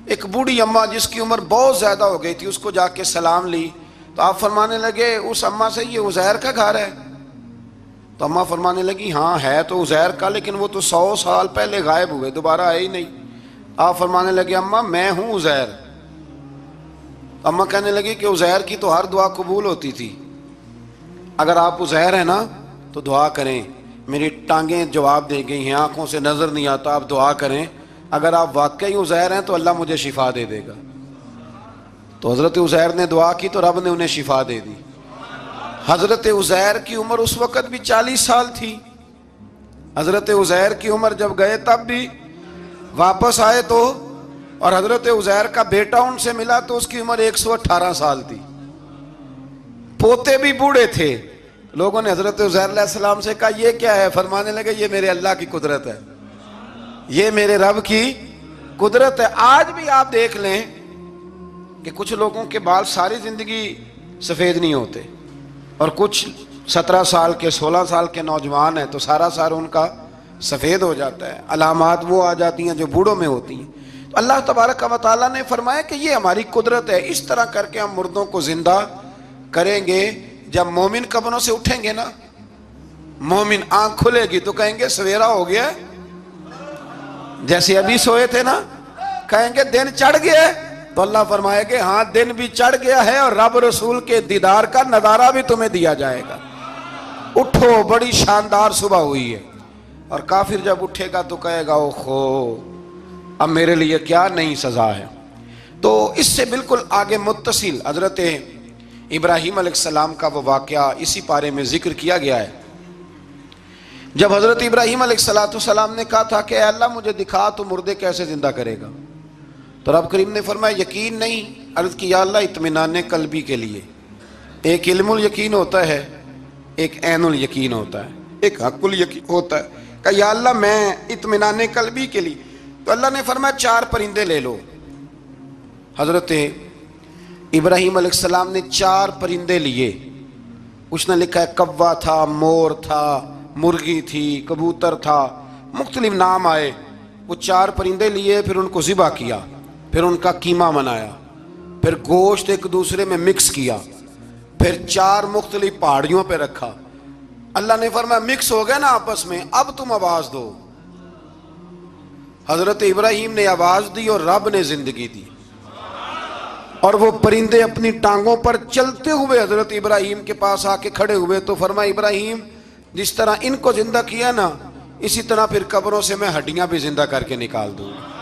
एक बूढ़ी अम्मा जिसकी उम्र बहुत ज़्यादा हो गई थी, उसको जाके सलाम ली तो आप फरमाने लगे उस अम्मा से, ये उज़ैर का घर है? तो अम्मा फरमाने लगी, हाँ है तो उज़ैर का, लेकिन वो तो 100 साल पहले गायब हुए, दोबारा आए ही नहीं। आप फरमाने लगे, अम्मा मैं हूँ उज़ैर। अम्मा कहने लगी कि उज़ैर की तो हर दुआ कबूल होती थी, अगर आप उज़ैर हैं ना तो दुआ करें, मेरी टांगें जवाब दे गई हैं, आंखों से नज़र नहीं आता, आप दुआ करें, अगर आप वाकई उज़ैर हैं तो अल्लाह मुझे शिफा दे देगा। तो हज़रत उज़ैर ने दुआ की तो रब ने उन्हें शिफा दे दी। हज़रत उज़ैर की उम्र उस वक़्त भी 40 साल थी। हज़रत उज़ैर की उम्र जब गए तब भी, वापस आए तो, और हज़रत उज़ैर का बेटा उनसे मिला तो उसकी उम्र 118 साल थी। पोते भी बूढ़े थे। लोगों ने हज़रत उज़ैर अलैहिस्सलाम से कहा, ये क्या है? फरमाने लगे, ये मेरे अल्लाह की कुदरत है, ये मेरे रब की कुदरत है। आज भी आप देख लें कि कुछ लोगों के बाल सारी ज़िंदगी सफ़ेद नहीं होते, और कुछ 17 साल के 16 साल के नौजवान हैं तो सारा सार उनका सफ़ेद हो जाता है। अलामात वो आ जाती हैं जो बूढ़ों में होती हैं। तो अल्लाह तबारक व तआला ने फरमाया कि ये हमारी कुदरत है, इस तरह करके हम मुर्दों को जिंदा करेंगे। जब मोमिन कब्रों से उठेंगे ना, मोमिन आंख खुलेगी तो कहेंगे सवेरा हो गया, जैसे अभी सोए थे ना, कहेंगे दिन चढ़ गया। तो अल्लाह फरमाएगा, हाँ दिन भी चढ़ गया है और रब रसूल के दीदार का नज़ारा भी तुम्हें दिया जाएगा। उठो, बड़ी शानदार सुबह हुई है। और काफिर जब उठेगा तो कहेगा, ओहो अब मेरे लिए क्या नई सज़ा है। तो इससे बिल्कुल आगे मुत्तसिल हज़रत इब्राहीम अलैहिस्सलाम का वो वाक़या इसी पारे में जिक्र किया गया है। जब हज़रत इब्राहीम अलैहिस्सलाम ने कहा था कि अल्लाह मुझे दिखा तो मुर्दे कैसे ज़िंदा करेगा, तो रब करीम ने फरमाया यकीन नहीं। अर्ज़ की, या अल्लाह इत्मीनान कल्बी के लिए एक इल्मुल यकीन होता है, एक ऐनुल यकीन होता है, एक हक़ुल यकीन होता है। कहा या अल्लाह मैं इत्मीनान कल्बी के लिए, तो अल्लाह ने फरमाया 4 परिंदे ले लो। हज़रत इब्राहीम अलैहिस्सलाम ने 4 परिंदे लिए। उसने लिखा है कव्वा था, मोर था, मुर्गी थी, कबूतर था, मुख्तलिफ नाम आए। वो 4 परिंदे लिए, फिर उनको ज़िबा किया, फिर उनका कीमा बनाया, फिर गोश्त एक दूसरे में मिक्स किया, फिर 4 मुख्तलिफ पहाड़ियों पे रखा। अल्लाह ने फरमाया मिक्स हो गया ना आपस में, अब तुम आवाज़ दो। हज़रत इब्राहीम ने आवाज़ दी और रब ने ज़िंदगी दी। और वो परिंदे अपनी टांगों पर चलते हुए हज़रत इब्राहीम के पास आके खड़े हुए। तो फरमाया इब्राहीम, जिस तरह इनको ज़िंदा किया ना, इसी तरह फिर कब्रों से मैं हड्डियाँ भी ज़िंदा करके निकाल दूँगा।